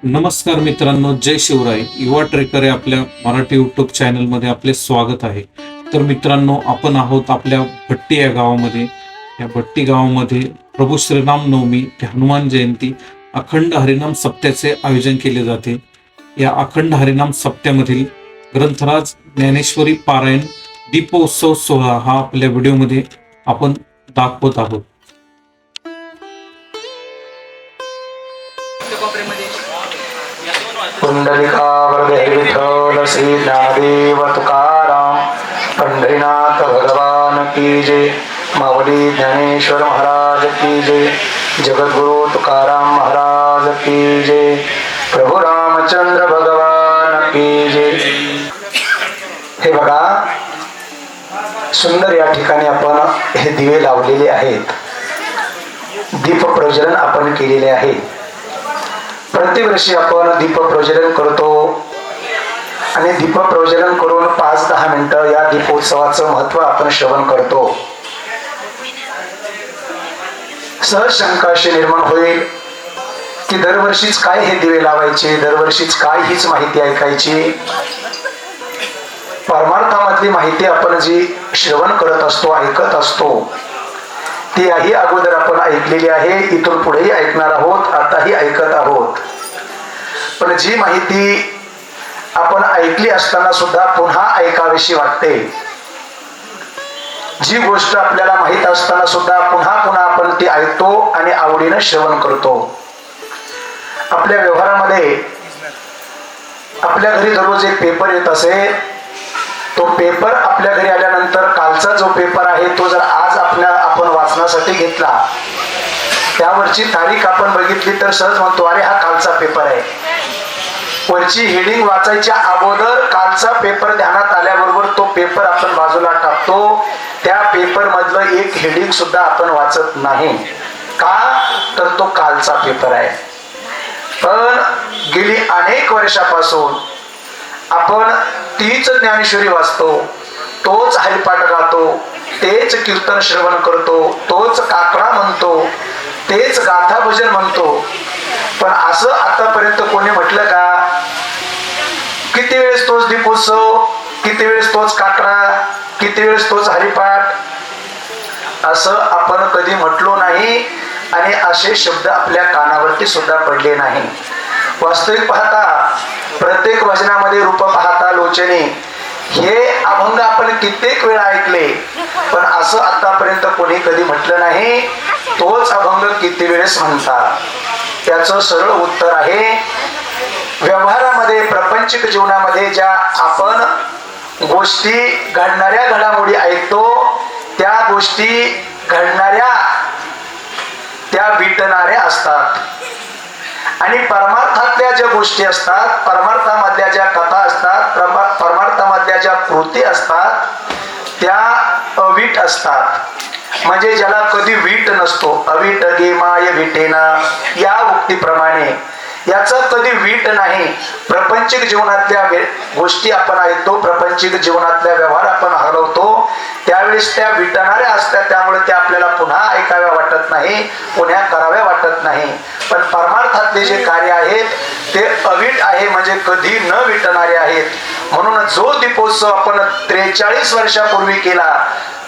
नमस्कार मित्रांनो, जय शिवराय. युवा ट्रेकर या आपल्या मराठी यूट्यूब चॅनलमध्ये आपले स्वागत आहे. तर मित्रांनो, आपण आहोत आपल्या भट्टी या गावामध्ये. या भट्टी गावामध्ये प्रभू श्रीराम नवमी ते हनुमान जयंती अखंड हरिनाम सप्त्याचे आयोजन केले जाते. या अखंड हरिनाम सप्त्यामधील ग्रंथराज ज्ञानेश्वरी पारायण दीपोत्सव सोहळा हा आपल्या व्हिडिओमध्ये आपण दाखवत आहोत. पुंडलिका वरदे विठ्ठल श्री ज्ञानदेव तुकाराम पंढरीनाथ भगवान की जय. माऊली ज्ञानेश्वर महाराज की जय. जगद्गुरु तुकाराम महाराज की जय. प्रभू रामचंद्र भगवान की जय. हे बघा, सुंदर या ठिकाणी आपण हे दिवे लावलेले आहेत. दीप प्रज्वलन आपण केलेले आहे. प्रतिवर्षी आपण दीप प्रज्वलन करतो आणि दीप प्रज्वलन करून 5-10 मिनिटं या दीपोत्सवाचं महत्व आपण श्रवण करतो. सहज शंका अशी निर्माण होईल की दरवर्षीच काय हे दिवे लावायचे, दरवर्षीच काय हीच माहिती ऐकायची. परमार्थामधली माहिती आपण जी श्रवण करत असतो, ऐकत असतो, ती आही अगोदर आपण ऐकलेली आहे, इथून पुढेही ऐकणार आहोत, आताही ऐकत आहोत. पण जी माहिती आपण ऐकली असताना सुद्धा पुन्हा ऐकावीशी वाटते, जी गोष्ट आपल्याला माहित असताना सुद्धा पुन्हा पुन्हा आपण ती ऐकतो आणि आवडीनं श्रवण करतो. आपल्या व्यवहारामध्ये आपल्या घरी दररोज एक पेपर येत असे. तो पेपर आपल्या घरी आल्यानंतर कालचा जो पेपर आहे तो जर आज आपण वाचनासाठी घेतला, त्यावरची तारीख आपण बघितली तर सहज म्हणतो, अरे हा कालचा पेपर आहे. वरची हेडिंग वाचायच्या अगोदर कालचा पेपर ध्यानात आल्याबरोबर तो पेपर आपण बाजूला टाकतो. त्या पेपर मधलं एक हेडिंग सुद्धा आपण वाचत नाही. का तर तो कालचा पेपर आहे. पण गेली अनेक वर्षापासून आपण तीच ज्ञानेश्वरी वाचतो, तोच हरिपाठ गातो, तेच कीर्तन श्रवण करतो, तोच काकडा म्हणतो, तेच गाथा भजन म्हणतो. पण असं आतापर्यंत कोणी म्हटलं का, किती वेळेस तोच दीपोत्सव, किती वेळेस तोच काकडा, किती वेळेस तोच हरिपाठ, असं आपण कधी म्हटलो नाही. आणि असे शब्द आपल्या कानावरती सुद्धा पडले नाही. वास्तविक पाहता प्रत्येक वचनामध्ये रूप पाहता लोचने हे अभंग आपण कित्येक वेळा ऐकले, पण असं आतापर्यंत कोणी कधी म्हटलं नाही, तोच अभंग किती वेळेस म्हणतात. त्याचं सरळ उत्तर आहे, व्यवहारामध्ये प्रापंचिक जीवनामध्ये ज्या आपण गोष्टी घडणाऱ्या घडामोडी ऐकतो, त्या गोष्टी घडणाऱ्या त्या विटणाऱ्या असतात. आणि परमार्थातल्या ज्या गोष्टी असतात, परमार्थामधल्या ज्या कथा असतात, परमार्थामधल्या ज्या कृती असतात, त्या अवीट असतात. म्हणजे ज्याला कधी वीट नसतो, अवीट गे माय विटेना या उक्तीप्रमाणे याचा कधी वीट नाही. प्रापंचिक जीवनातल्या गोष्टी आपण ऐकतो, प्रापंचिक जीवनातल्या व्यवहार आपण हरवतो, त्यावेळेस त्या विटणाऱ्या असतात. त्यामुळे त्या आपल्याला पुन्हा ऐकाव्या वाटत नाही, पुन्हा कराव्या वाटत नाही. पण परमार्थातले जे कार्य आहेत ते अवीट आहे, म्हणजे कधी न विटणारे आहेत. म्हणून जो दीपोत्सव आपण 43 वर्षापूर्वी केला,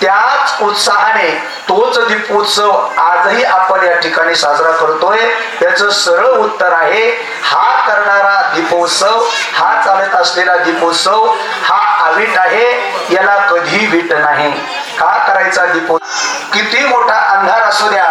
त्याच उत्साहाने तोच दीपोत्सव आजही आपण या ठिकाणी साजरा करतोय. याचं सरळ उत्तर आहे, हा करणारा दीपोत्सव, हा चालत असलेला दीपोत्सव हा अवीट आहे, याला कधी वीट नाही. का करायचा दीपोत्सव? किती मोठा अंधार असू द्या,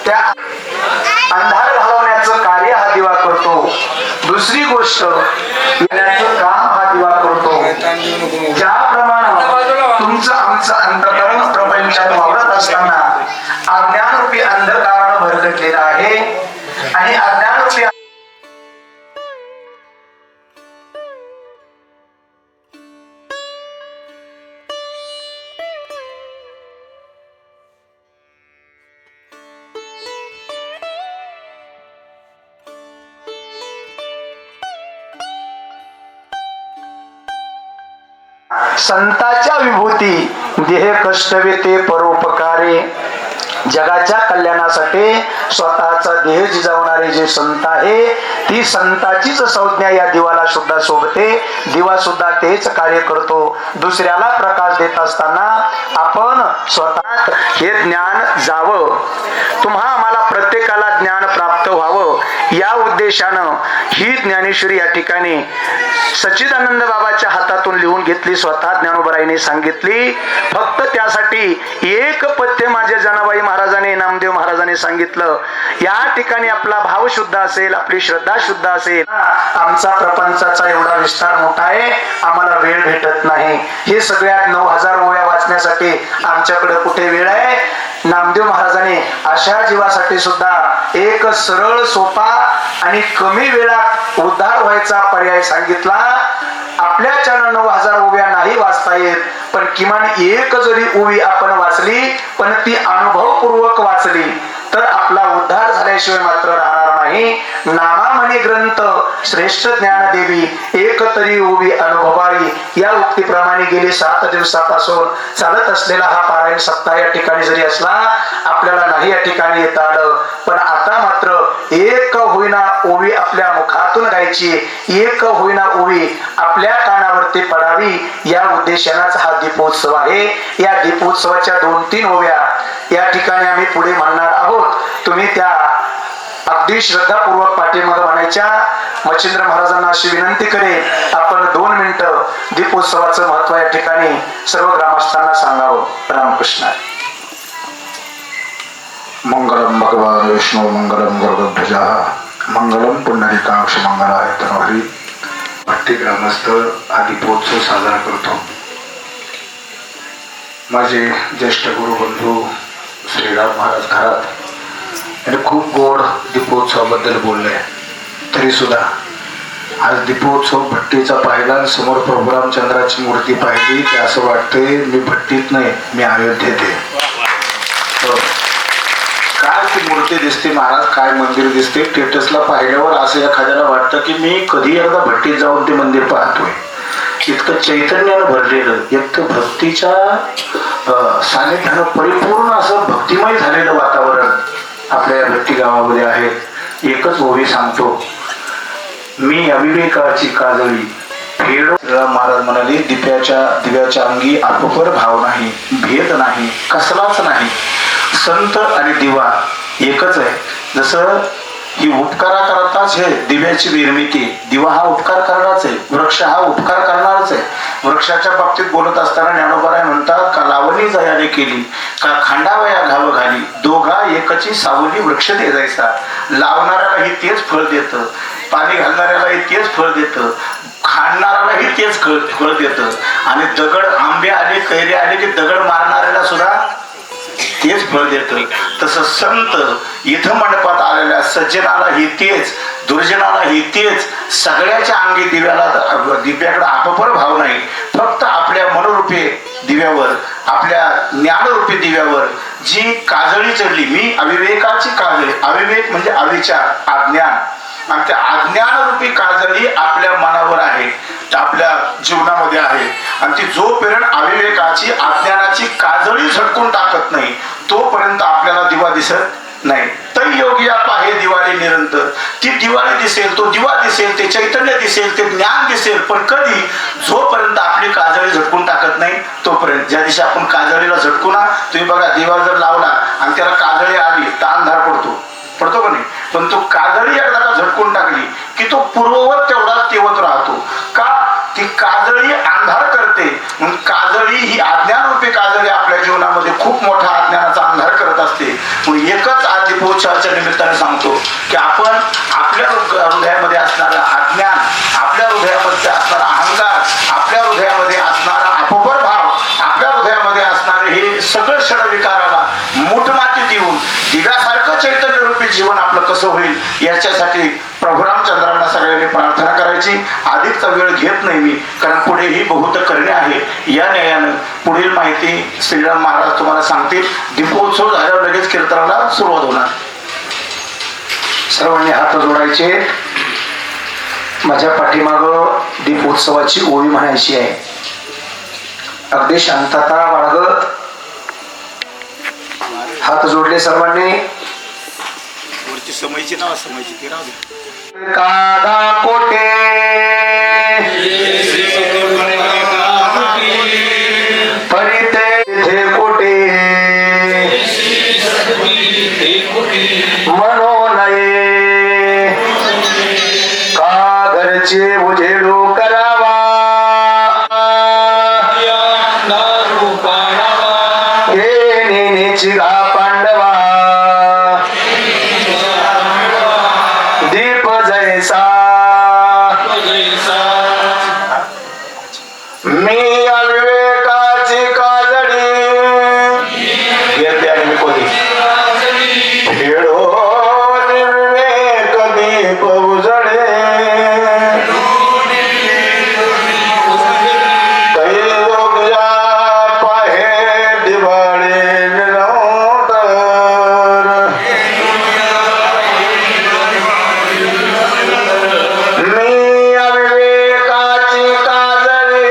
त्या अंधार घालवण्याचं कार्य हा दिवा करतो. दुसरी गोष्ट, येण्याचं काम हा दिवा करतो. ज्याप्रमाणे तुमचं आमचं अंतःकरण प्रपंचात वावरत असताना अज्ञानरूपी अंधकारानं भरकटलेलं आहे आणि अज्ञानरूपी संताच्या विभूती देह कष्टवे ते परोपकारे जगाच्या कल्याणासाठी स्वतःचा देह जिजावणारे जे संत आहे, ती संताचीच संज्ञा या दिवाला सुद्धा शोभते. दिवा सुद्धा तेच कार्य करतो. दुसऱ्याला प्रकाश देत असताना आपण स्वतः हे ज्ञान जावं, तुम्हा आम्हाला प्रत्येकाला ज्ञान प्राप्त व्हावं या उद्देशानं ही ज्ञानेश्वरी या ठिकाणी सच्चिदानंद बाबाच्या हातातून लिहून घेतली. स्वतः ज्ञानोबराईने सांगितली. फक्त त्यासाठी एक पथ्य माझ्या जनाबाई महाराजांनी, नामदेव महाराजांनी सांगितलं. या ठिकाणी आपला भाव शुद्ध असेल, आपली श्रद्धा शुद्ध असेल. आमचा प्रपंचाचा एवढा विस्तार मोठा आहे, आम्हाला वेळ भेटत नाही. हे सगळ्यात 9000 ओव्या वाचण्यासाठी आमच्याकडे कुठे वेळ आहे? नामदेव महाराजांनी अशा जीवासाठी सुद्धा एक सरळ, सोपा आणि कमी वेळात उद्धार व्हायचा पर्याय सांगितला. आपल्या 9000 ओव्या नाही वाचता येत, पण किमान एक जरी ओवी आपण वाचली, पण ती अनुभवपूर्वक वाचली, तर आपला उद्धार झाल्याशिवाय मात्र राहणार नाही. नामामणी ग्रंथ श्रेष्ठ ज्ञानदेवी, एक तरी उभी अनुभवाळी, या उक्तीप्रमाणे गेली 7 दिवसापासून चालत असलेला हा पारायण सप्ताह या ठिकाणी जरी असला, आपल्याला नाही या ठिकाणी येता आलं, पण आता मात्र एक होईना ओवी आपल्या मुखातून गायची, एक होईना ओवी आपल्या कानावरती पडावी, या उद्देशानेच हा दीपोत्सव आहे. या दीपोत्सवाच्या 2-3 ओव्या या ठिकाणी आम्ही पुढे म्हणणार आहोत. तुम्ही त्या अगदी श्रद्धापूर्वक पाठीमागे म्हणायच्या. मच्छिंद्र महाराजांना अशी विनंती करेल, आपण 2 मिनिटं दीपोत्सवाचं महत्व या ठिकाणी सर्व ग्रामस्थांना सांगावं. रामकृष्ण. मंगलम भगवान विष्णू मंगलम गरुडध्वजा मंगलम पुंडरीकाक्ष मंगलाय तनोहरी. भट्टी ग्रामस्थ हा दीपोत्सव साजरा करतो. माझे ज्येष्ठ गुरुबंधू श्रीराम महाराज घरात आणि खूप गोड दीपोत्सवाबद्दल बोलले, तरी सुद्धा आज दीपोत्सव भट्टीचा पाहिला, समोर प्रभू रामचंद्राची मूर्ती पाहिली की असं वाटते मी भट्टीत नाही, मी अयोध्येत आहे. काय ती मूर्ती दिसते महाराज, काय मंदिर दिसते. स्टेटसला पाहिल्यावर असं एखाद्याला वाटतं की मी कधी एकदा भट्टीत जाऊन ते मंदिर पाहतोय. इतकं चैतन्यानं भरलेलं, एक तर भक्तीच्या सानिध्यानं परिपूर्ण असं भक्तिमय झालेलं वातावरण आपल्या या भट्टी गावामध्ये आहे. एकच ओवी सांगतो, मी अविवेकाची काजळी फेडो. महाराज म्हणाले, दिव्याच्या अंगी अपपर भाव नाही, भेद नाही, कसलाच नाही. संत आणि दिवा एकच आहे. जसं ही उपकारा करताच हे दिव्याची निर्मिती, दिवा हा उपकार करणारच आहे, वृक्ष हा उपकार करणारच आहे. वृक्षाच्या बाबतीत बोलत असताना ज्ञानोबराय म्हणतात, का लावणी जयाने केली, का खांडावया घाव घाली, दोघा एकची सावली वृक्ष दे जायचा. लावणाऱ्यालाही तेच फळ देतं, पाणी घालणाऱ्यालाही तेच फळ देतं, खाणाऱ्यालाही तेच फळ देतं. आणि दगड, आंबे आले, कैरे आले की दगड मारणाऱ्याला सुद्धा तेच फळ देतं. तसं संत इथं मंडपात आलेल्या सज्जनालाही तेच, दुर्जनालाही तेच. सगळ्याच्या अंगी दिव्याकडे अपपर भाव नाही. फक्त आपल्या मनोरूपी दिव्यावर, आपल्या ज्ञानरूपी दिव्यावर जी काजळी चढली, मी अविवेकाची काजळी. अविवेक म्हणजे अविचार, अज्ञान, आणि त्या अज्ञानरूपी काजळी आपल्या मनावर आहे, आपल्या जीवनामध्ये आहे. आणि ती जोपर्यंत अविवेकाची, अज्ञानाची काजळी झटकून टाकत नाही, तोपर्यंत आपल्याला दिवा दिसत नाही. तर योगिया पाहे दिवाळी निरंतर. ती दिवाळी दिसेल, तो दिवा दिसेल, ते चैतन्य दिसेल, ते ज्ञान दिसेल, पण कधी? जोपर्यंत आपली काजळी झटकून टाकत नाही तोपर्यंत. ज्या दिवशी आपण काजळीला झटकू ना, तुम्ही बघा, दिवा जर लावला आणि त्याला काजळी आली तर अंधार पडतो का नाही? पण तो काजळी एकदा का झटकून टाकली की तो पूर्ववत तेवढा तेवत राहतो. का? ती काजळी अंधार करते. म्हणून काजळी ही अज्ञानरूपी काजळी आपल्या जीवनामध्ये खूप मोठा अज्ञानाचा अंधार करत असते. म्हणून एकच आज दीपोत्सवाच्या निमित्ताने सांगतो की आपण आपल्या हृदयामध्ये असणारा अज्ञान, आपल्या हृदयामध्ये असणारा अहंकार, आपल्या हृदयामध्ये असणारा अपपर भाव, आपल्या हृदयामध्ये असणारे हे सगळं षडविकाराला मूठमाती देऊन दिव्यासारखं चैतन्य रूपी जीवन आपलं कसं होईल याच्यासाठी प्रभू रामचंद्रांना सगळ्यांनी प्रार्थना करायची. अधिकचा वेळ घेत नाही मी, कारण पुढेही बहुत करणे आहे. या न्यायानं पुढील माहिती श्रीराम महाराज तुम्हाला सांगतील. दीपोत्सव झाल्यावर लगेच कीर्तनाला सुरुवात होणार. सर्वांनी हात जोडायचे. माझ्या पाठीमागं दीपोत्सवाची ओवी म्हणायची आहे. अगदी शांतता बाळगत हात जोडले सर्वांनी. वरची समयची नाव समयची ती राहू दे. कादा कोटे परिते थे कोटे मनो नये का घरचे उजेडो करावा हे नेनेची गा पांडवा दीप जैसा मी अविवेकाची काजळी घेते आणि मी कोणी खेळो निर्विवेक दीप उजळे तैलोकया पाहे दिवाळे निरंतर मी अविवेकाची काजळे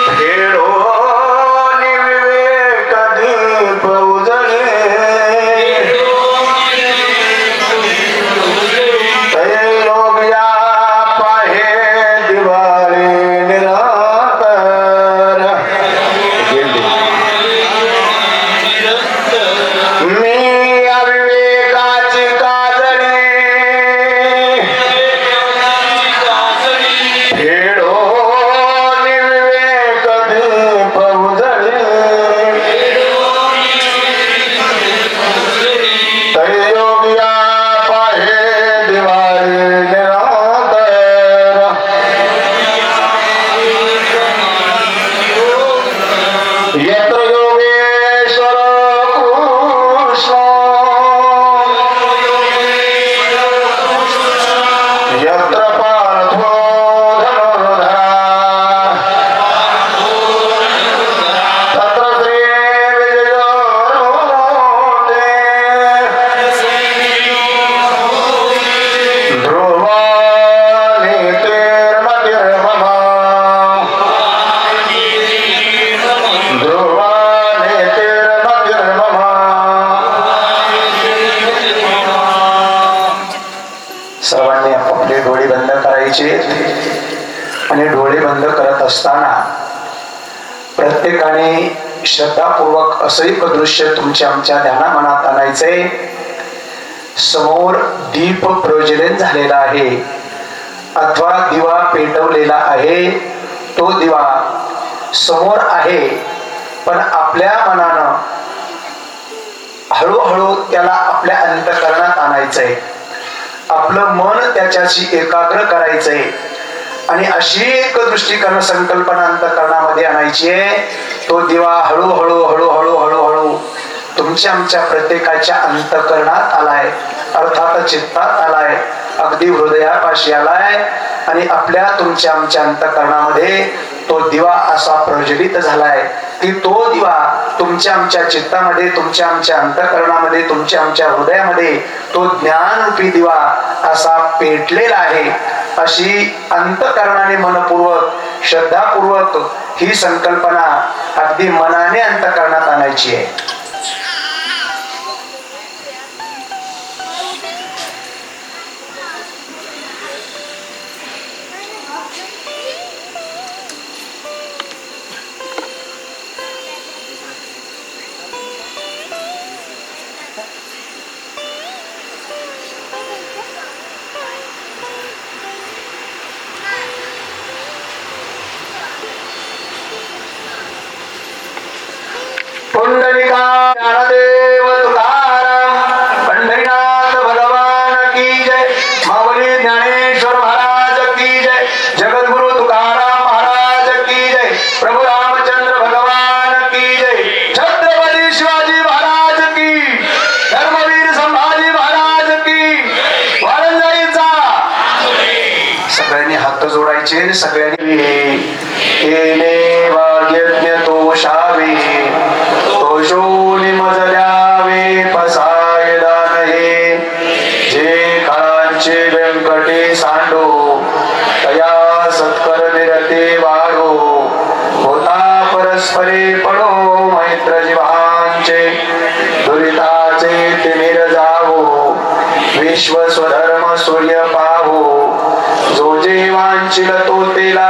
खेळो निर्विवेक दीप उजळे तैलोकया पाहे दिवाळे निरंतर मी अविवेकाची काजळी खेळो निर्विवेक दीप उजळे तैयोगिया पाहे दिवाळे निरंतर यत्र योगेश्वर कृष्ण यत्र पार्थो धनुर्धरा तत्र श्री विजयोते ध्रुवा नीतिर्मतिर्मम ध्रुवा नीतिर्मतिर्मम. सर्वांनी आपापले डोळे बंद करायचे आणि डोळे बंद करत असताना प्रत्येकाने श्रद्धापूर्वक असं एक दृश्य तुमच्या आमच्या ध्यानामनात आणायचंय. समोर दीप प्रज्वलन झालेला आहे अथवा दिवा पेटवलेला आहे. तो दिवा समोर आहे पण आपल्या मनानं हळूहळू त्याला आपल्या अंतःकरणात आणायचंय. आपलं मन त्याच्याशी एकाग्र करायचंय आणि अशी एक दृष्टिकोन संकल्पना अंतःकरणामध्ये आणायची आहे. तो दिवा हळूहळू हळूहळू हळूहळू तुमच्या आमच्या प्रत्येकाच्या अंतःकरणात आलाय, अर्थात चित्तात आलाय, अगदी हृदयापाशी आलाय आणि आपल्या तुमच्या आमच्या अंतःकरणामध्ये तो दिवा असा प्रज्वलित झालाय की तो दिवा तुमच्या आमच्या चित्तामध्ये, तुमच्या आमच्या अंतःकरणामध्ये, तुमच्या आमच्या हृदयामध्ये तो ज्ञानरूपी दिवा असा पेटलेला आहे. अशी अंतःकरणाने मनपूर्वक श्रद्धापूर्वक ही संकल्पना अगदी मनाने अंतःकरणात आणायची आहे. पुंडलिका ज्ञानदेव तुकाराम पंढरीनाथ भगवान की जय. माऊली ज्ञानेश्वर महाराज की जय. जगद्गुरु तुकाराम महाराज की जय. प्रभु रामचंद्र भगवान की जय. छत्रपती शिवाजी महाराज की, धर्मवीर संभाजी महाराज की, वारंजाईचा. सगळ्यांनी हात जोडायचे. सगळ्यांनी येणे वाग्यज्ञ तोषावे तोषोनी मजल्यावे पसायला नये. जे काळांचे व्यंकटे सांडो तया सत्कर निरते वाढो होता परस्परे पडो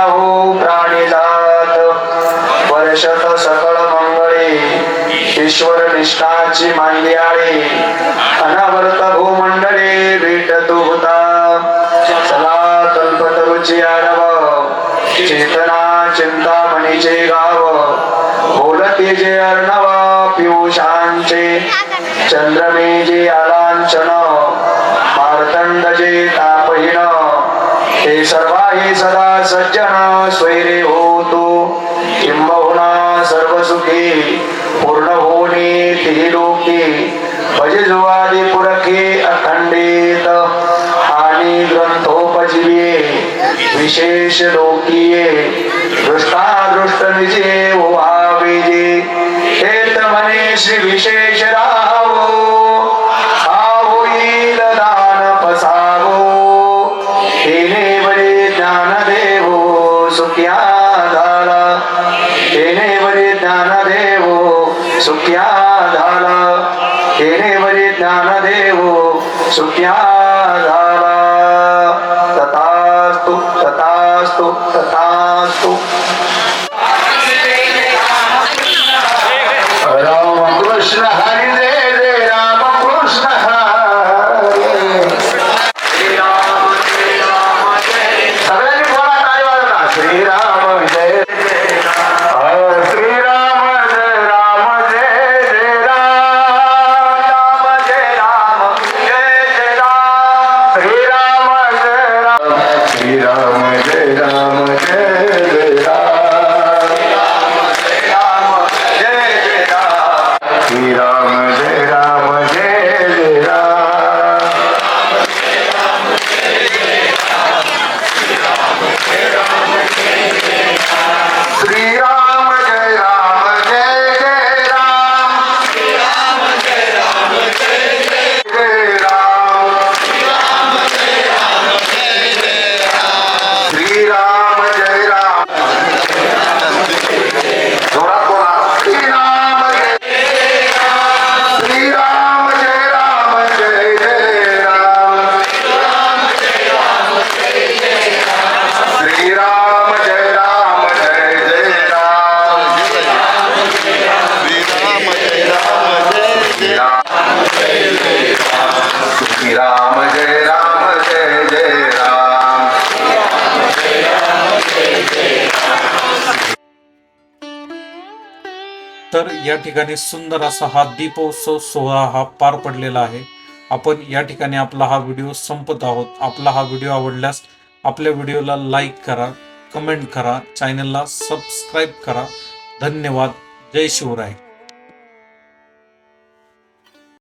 राहो प्राणी जात वर्षत सकळ मंगळे ईश्वर निष्ठाची मांदियाळे अनावर्त भूमंडळे भेट तू होता चला कल्पतरुची आडव चेतना चिंतामणीचे गाव बोलते जे अर्णव पियुषांचे चंद्रमे जे आलांचन मार्तंड जे तापहीन हे सर्वा हे सदा सज्जन स्वैरे होतो किंबहुना सर्व सुखी पूर्ण होणे ते लोके भजे जो आदि पुरखे अखंडित आणि ग्रंथोपजीवे विशेष लोकीये दृष्टादृष्ट निजे व्हावे जे हेत म्हणे श्री विशेष राहावो हा होईल दान पसावो तेने बरे ज्ञान देवो सुख्या झाला तेने बरे ज्ञान देवो सुख्या झाला तेने बरे ज्ञान देवो सुख्या झाला तथास्तु तथास्तु तथास्तु राम कृष्ण हरी जय जय राम कृष्ण हरी सगळ्यांनी बोला काय वाजवा श्रीराम जय श्रीराम जय राम जय जय राम जय राम जय जय राम श्रीराम जय राम श्रीराम जय राम जय जय राम जय जय राम श्रीराम जय राम जय जय राम श्रीराम जय राम जय जय राम श्रीराम जय राम जय जय राम श्रीराम जय राम जोरात बोला श्रीराम जय श्रीराम जय राम जय जय राम श्रीराम जय राम जय जय राम श्रीराम जय राम जय जय राम तर या ठिकाणी सुंदर असा हा दीपोत्सव सोहळा हा पार पडलेला आहे. आपण या ठिकाणी आपला हा व्हिडिओ संपत आहोत. आपला हा व्हिडिओ आवडल्यास आपल्या व्हिडिओला लाईक करा, कमेंट करा, चॅनलला सबस्क्राईब करा. धन्यवाद. जय शिवराय.